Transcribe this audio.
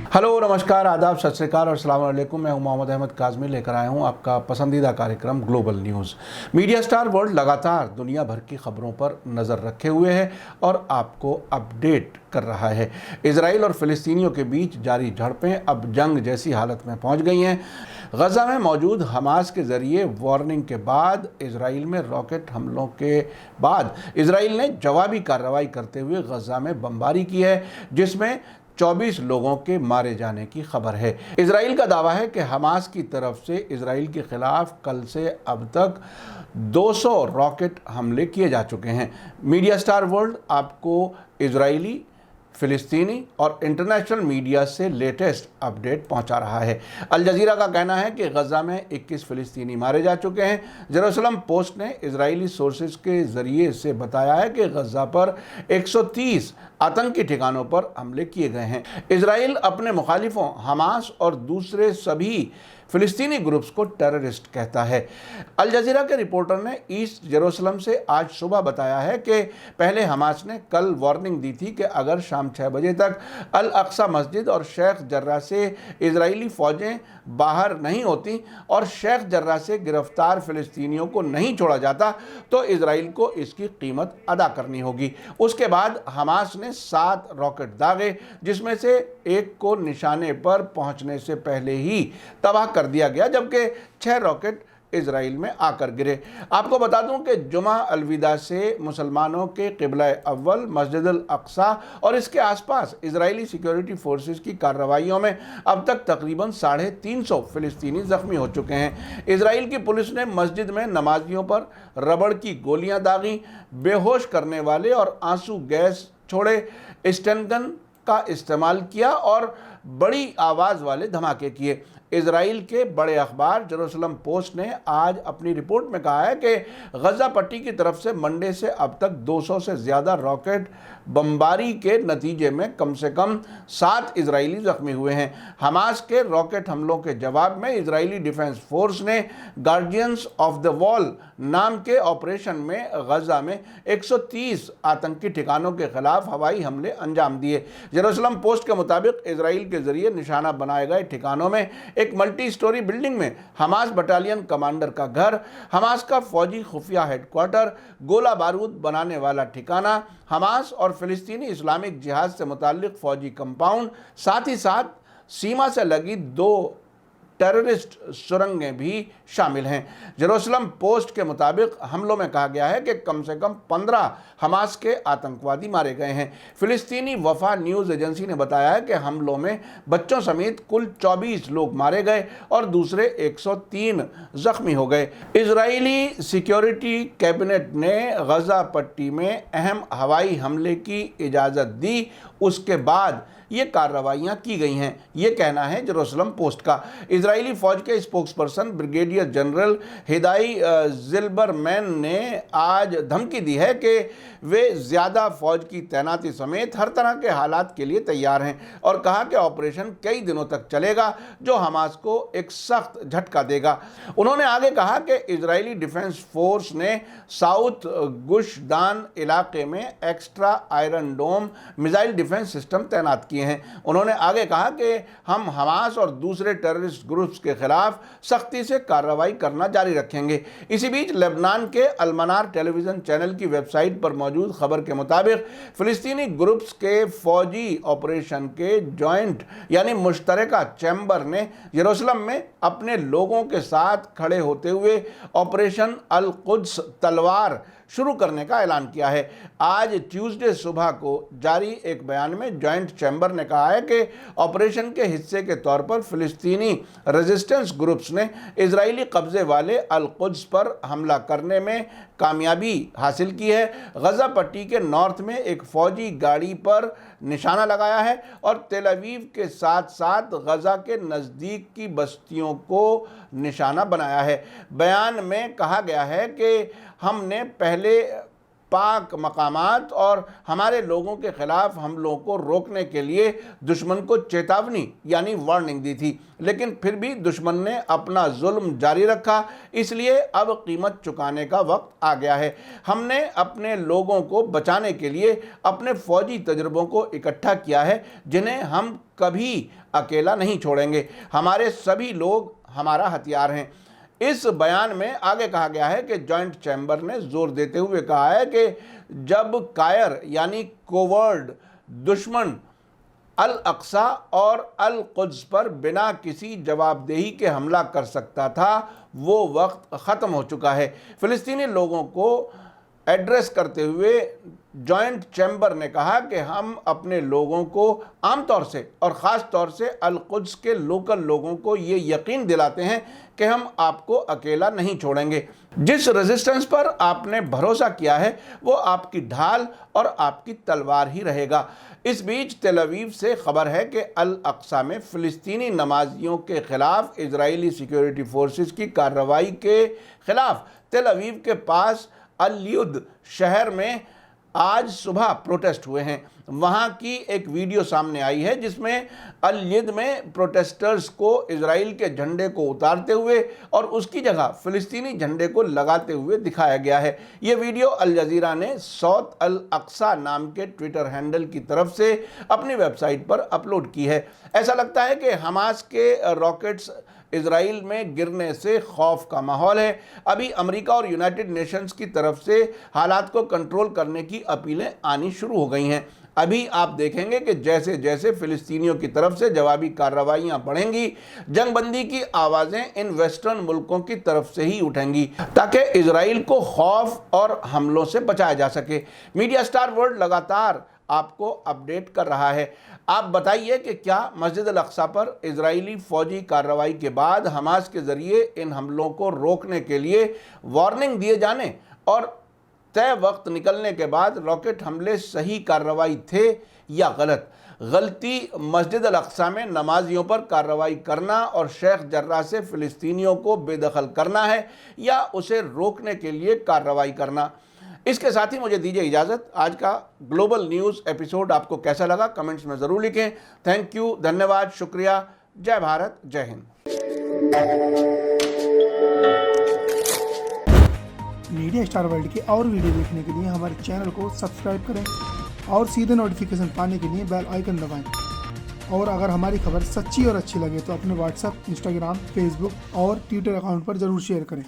Hello, नमस्कार, आदाब, सत श्री अकाल और अस्सलाम वालेकुम। मैं हूं मोहम्मद अहमद काज़मी, लेकर आया हूं आपका पसंदीदा कार्यक्रम global news. Media star world लगातार दुनिया भर की खबरों पर नज़र रखे हुए है और आपको अपडेट कर रहा है। इजराइल और फ़िलिस्तीनियों के बीच जारी झड़पें अब जंग जैसी हालत में पहुंच गई हैं। गज़ा में मौजूद हमास के ज़रिए वार्निंग के बाद इजराइल में रॉकेट हमलों के बाद इजराइल ने जवाबी कार्रवाई करते हुए गज़ा में बमबारी की है, जिसमें 24 लोगों के मारे जाने की खबर है। इजराइल का दावा है कि हमास की तरफ से इजराइल के खिलाफ कल से अब तक 200 रॉकेट हमले किए जा चुके हैं। मीडिया स्टार वर्ल्ड आपको इजरायली, फ़िलिस्तीनी और इंटरनेशनल मीडिया से लेटेस्ट अपडेट पहुंचा रहा है। अल जज़ीरा का कहना है कि गज़ा में 21 फ़िलिस्तीनी मारे जा चुके हैं। जेरूसलम पोस्ट ने इजरायली सोर्सेज के ज़रिए से बताया है कि गज़ा पर 130 आतंकी ठिकानों पर हमले किए गए हैं। इजराइल अपने मुखालिफों हमास और दूसरे सभी फ़िलिस्तीनी ग्रुप्स को टेररिस्ट कहता है। अल जज़ीरा के रिपोर्टर ने ईस्ट जेरूसलम से आज सुबह बताया है कि पहले हमास ने कल वार्निंग दी थी कि अगर शाम 6 बजे तक अल अक्सा मस्जिद और शेख जर्रा से इजरायली फ़ौजें बाहर नहीं होती और शेख जर्रा से गिरफ्तार फ़िलिस्तीनियों को नहीं छोड़ा जाता तो इजराइल को इसकी कीमत अदा करनी होगी। उसके बाद हमास ने 7 रॉकेट दागे, जिसमें से एक को निशाने पर पहुंचने से पहले ही तबाह कर दिया गया, जबकि 6 रॉकेट इजराइल में आकर गिरे। आपको बता दूं कि जुमा अलविदा से मुसलमानों के क़िबला अव्वल मस्जिद अल अक्सा और इसके आसपास इजरायली सिक्योरिटी फोर्सेस की कार्रवाइयों में अब तक तकरीबन 350 फ़िलिस्तीनी ज़ख्मी हो चुके हैं। इजराइल की पुलिस ने मस्जिद में नमाजियों पर रबड़ की गोलियां दागी, बेहोश करने वाले और आंसू गैस छोड़े, स्टन गन का इस्तेमाल किया और बड़ी आवाज़ वाले धमाके किए। इजराइल के बड़े अखबार जेरूसलम पोस्ट ने आज अपनी रिपोर्ट में कहा है कि गज़ा पट्टी की तरफ से मंडे से अब तक 200 से ज़्यादा रॉकेट बमबारी के नतीजे में कम से कम 7 इजरायली ज़ख्मी हुए हैं। हमास के रॉकेट हमलों के जवाब में इजरायली डिफेंस फोर्स ने गार्डियंस ऑफ द वॉल नाम के ऑपरेशन में गज़ा में 130 आतंकी ठिकानों के खिलाफ हवाई हमले अंजाम दिए। जेरूसलम पोस्ट के मुताबिक इजराइल के जरिए निशाना बनाए गए ठिकानों में एक मल्टी स्टोरी बिल्डिंग में हमास बटालियन कमांडर का घर, हमास का फौजी खुफिया हेडक्वार्टर, गोला बारूद बनाने वाला ठिकाना, हमास और फ़िलिस्तीनी इस्लामिक जिहाद से मुताल्लिक फौजी कंपाउंड, साथ ही साथ सीमा से लगी 2 टेररिस्ट सुरंगें भी शामिल हैं। जेरूसलम पोस्ट के मुताबिक हमलों में कहा गया है कि कम से कम 15 हमास के आतंकवादी मारे गए हैं। फ़िलिस्तीनी वफा न्यूज़ एजेंसी ने बताया है कि हमलों में बच्चों समेत कुल 24 लोग मारे गए और दूसरे 103 ज़ख्मी हो गए। इजरायली सिक्योरिटी कैबिनेट ने गज़ा पट्टी में अहम हवाई हमले की इजाज़त दी, उसके बाद ये कार्रवाइयाँ की गई हैं, ये कहना है जेरूसलम पोस्ट का। इजरायली फ़ौज के स्पोक्सपर्सन ब्रिगेडियर जनरल हिदाई ज़िल्बरमैन ने आज धमकी दी है कि वे ज़्यादा फ़ौज की तैनाती समेत हर तरह के हालात के लिए तैयार हैं और कहा कि ऑपरेशन कई दिनों तक चलेगा, जो हमास को एक सख्त झटका देगा। उन्होंने आगे कहा कि इजरायली डिफेंस फोर्स ने साउथ गुश दान इलाके में extra iron dome missile defence system तैनात किए हैं। उन्होंने आगे कहा कि हम हमास और दूसरे टेररिस्ट ग्रुप्स के खिलाफ सख्ती से कार्रवाई करना जारी रखेंगे। इसी बीच लेबनान के अलमनार टेलीविज़न चैनल की वेबसाइट पर मौजूद खबर के मुताबिक फ़िलिस्तीनी ग्रुप्स के फौजी ऑपरेशन के जॉइंट यानी मुश्तरका चैम्बर ने जेरूसलम में अपने लोगों के साथ खड़े होते हुए ऑपरेशन अल कुद्स तलवार शुरू करने का ऐलान किया है। आज ट्यूसडे सुबह को जारी एक बयान में जॉइंट चैम्बर ने कहा है कि ऑपरेशन के हिस्से के तौर पर फ़िलिस्तीनी रेजिस्टेंस ग्रुप्स ने इजरायली कब्जे वाले अल कुद्स पर हमला करने में कामयाबी हासिल की है। गज़ा पट्टी के नॉर्थ में एक फ़ौजी गाड़ी पर निशाना लगाया है और तेल अवीव के साथ साथ गज़ा के नज़दीक की बस्तियों को निशाना बनाया है। बयान में कहा गया है कि हमने पहले पाक मकामात और हमारे लोगों के खिलाफ हमलों को रोकने के लिए दुश्मन को चेतावनी यानी वार्निंग दी थी, लेकिन फिर भी दुश्मन ने अपना जुल्म जारी रखा। इसलिए अब कीमत चुकाने का वक्त आ गया है। हमने अपने लोगों को बचाने के लिए अपने फौजी तजुर्बों को इकट्ठा किया है, जिन्हें हम कभी अकेला नहीं छोड़ेंगे। हमारे सभी लोग हमारा हथियार हैं। इस बयान में आगे कहा गया है कि जॉइंट चैम्बर ने जोर देते हुए कहा है कि जब कायर यानी कोवर्ड दुश्मन अल अक्सा और अल कुद्स पर बिना किसी जवाबदेही के हमला कर सकता था, वो वक्त ख़त्म हो चुका है। फ़िलिस्तीनी लोगों को एड्रेस करते हुए जॉइंट चैम्बर ने कहा कि हम अपने लोगों को आमतौर से और ख़ास तौर से अल कुद्स के लोकल लोगों को ये यकीन दिलाते हैं कि हम आपको अकेला नहीं छोड़ेंगे। जिस रेजिस्टेंस पर आपने भरोसा किया है वो आपकी ढाल और आपकी तलवार ही रहेगा। इस बीच तेल अवीव से खबर है कि अल अक्सा में फ़िलिस्तीनी नमाजियों के ख़िलाफ़ इजरायली सिक्योरिटी फोर्सेस की कार्रवाई के ख़िलाफ़ तेल अवीव के पास अल युद शहर में आज सुबह प्रोटेस्ट हुए हैं। वहां की एक वीडियो सामने आई है जिसमें अल युद में प्रोटेस्टर्स को इजराइल के झंडे को उतारते हुए और उसकी जगह फ़िलिस्तीनी झंडे को लगाते हुए दिखाया गया है। ये वीडियो अल जज़ीरा ने सौत अल अक्सा नाम के ट्विटर हैंडल की तरफ से अपनी वेबसाइट पर अपलोड की है। ऐसा लगता है कि हमास के रॉकेट्स इजराइल में गिरने से खौफ का माहौल है। अभी अमेरिका और यूनाइटेड नेशंस की तरफ से हालात को कंट्रोल करने की अपीलें आनी शुरू हो गई हैं। अभी आप देखेंगे कि जैसे जैसे फ़िलिस्तीनियों की तरफ से जवाबी कार्रवाइयाँ बढ़ेंगी, जंगबंदी की आवाज़ें इन वेस्टर्न मुल्कों की तरफ से ही उठेंगी ताकि इजराइल को खौफ और हमलों से बचाया जा सके। मीडिया स्टार वर्ल्ड लगातार आपको अपडेट कर रहा है। आप बताइए कि क्या मस्जिद अल अक्सा पर इजरायली फ़ौजी कार्रवाई के बाद हमास के ज़रिए इन हमलों को रोकने के लिए वार्निंग दिए जाने और तय वक्त निकलने के बाद रॉकेट हमले सही कार्रवाई थे या गलत? गलती मस्जिद अल अक्सा में नमाजियों पर कार्रवाई करना और शेख जर्राह से फ़िलिस्तीनियों को बेदखल करना है या उसे रोकने के लिए कार्रवाई करना? इसके साथ ही मुझे दीजिए इजाज़त। आज का ग्लोबल न्यूज़ एपिसोड आपको कैसा लगा कमेंट्स में ज़रूर लिखें। थैंक यू, धन्यवाद, शुक्रिया। जय भारत, जय हिंद। मीडिया स्टार वर्ल्ड के और वीडियो देखने के लिए हमारे चैनल को सब्सक्राइब करें और सीधे नोटिफिकेशन पाने के लिए बेल आइकन दबाएं। और अगर हमारी खबर सच्ची और अच्छी लगे तो अपने व्हाट्सएप, इंस्टाग्राम, फेसबुक और ट्विटर अकाउंट पर ज़रूर शेयर करें।